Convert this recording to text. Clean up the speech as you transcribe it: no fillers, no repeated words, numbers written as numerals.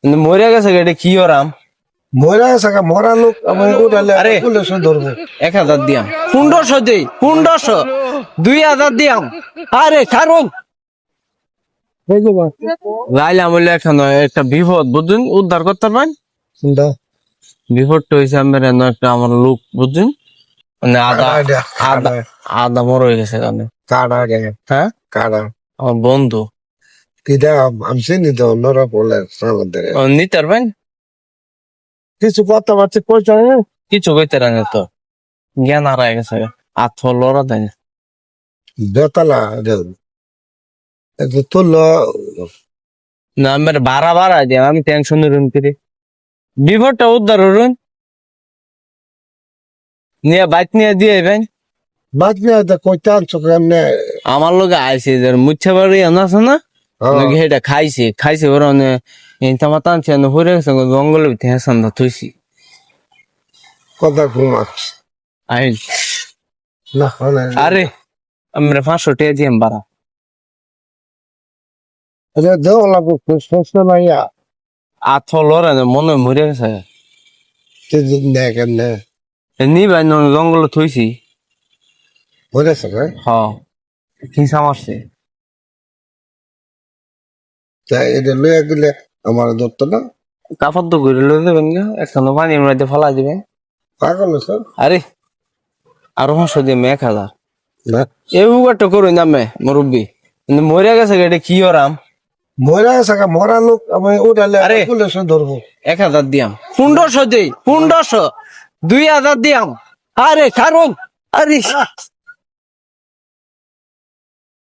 মরে গেছে এটা কি ওরাম মরা সাকা মরা লোক আমি উঠালে আরে। পুলিশে ধরবো 1000 দিয়াম 1500 দেই 1500 2000 দিয়াম আরে কারণ লাইলাম বলে এখন একটা বিপদ বুঝুন উদ্ধার করতে পারেন চিন্তা বিপদটা হয়েছে আমার এনে একটা আমার লোক বুঝুন মানে আদা আদা আদা মর হয়ে গেছে কারণে কাড়া গে হ্যাঁ কাড়া আমার বন্ধু কিটা আমি চিনি তো অন্যরা বলে সালাদের নিতে পারবেন কিছু কথা বার্তা কইছে কিছু কইতে রানে তো জ্ঞান হারায় গেছে আত লড়া দেয় বেতালা তুলল না আমার বাড়া বাড়া দিয়ে আমি টেনশন রুন করি বিপদটা উদ্ধার হরুন নিয়ে বাইক নিয়ে দিয়ে ভাই বাদ নিয়ে কইতে আনছো কেমনে আমার লোক আইসে মুচ্ছা বাড়ি আছে না নাকি সেটা খাইছে খাইছে ওরা ইনতামা টানছে হরে গেছে জঙ্গলের ভিতরে হেসান দা থইছি কথা ঘুমাস আইল না মানে আরে আমরা 500 টাকা দিয়ে বাড়া দেওয়া লাগবে সুস্থ নাইয়া আত লড়া মনে মরে গেছে সেদিন নেয় কেমনে নি ভাই জঙ্গলে থইছি বুঝেছে না হ হিংসা মারছে তাই এটা লইয়া গেলে আমার ধরতো না কাপড় তো ঘুরে লই দেবেন গা একখানো পানির মধ্যে ফেলা দিবেন পাগল স্যার আরে আরো 500 দিয়ে 1000 না এই উগারটা করুন নামে মুরব্বী কিন্তু মরে গেছে এটা কি ওরাম মরা সাকা মরা লোক আমি উঠালে আরে। পুলিশে ধরবো 1000 দিয়াম 1500 দেই 1500 2000 দিয়াম আরে কারণ আরে